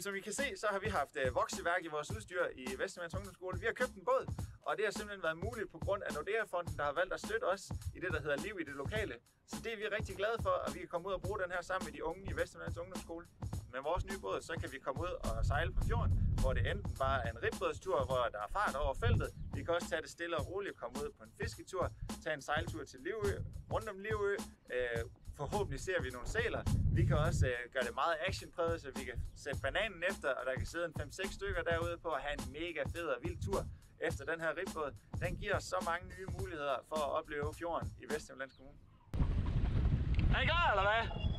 som I kan se, så har vi haft vokseværk i vores udstyr i Vesthimmerlands Ungdomsskole. Vi har købt en båd, og det har simpelthen været muligt på grund af Nordea-fonden, der har valgt at støtte os i det, der hedder Liv i det lokale. Så det er vi rigtig glade for, at vi kan komme ud og bruge den her sammen med de unge i Vesthimmerlands Ungdomsskole. Med vores nye båd, så kan vi komme ud og sejle på fjorden, hvor det enten bare er en ribbådstur, hvor der er fart over feltet. Vi kan også tage det stille og roligt og komme ud på en fisketur, tage en sejltur til Livø, rundt om Livø. Forhåbentlig ser vi nogle sæler. Vi kan også gøre det meget actionpræget, så vi kan sætte bananen efter, og der kan sidde en 5-6 stykker derude på at have en mega fed og vild tur efter den her ribbåd. Den giver os så mange nye muligheder for at opleve fjorden i Vesthimmerlands Kommune. Er I klar, eller hvad?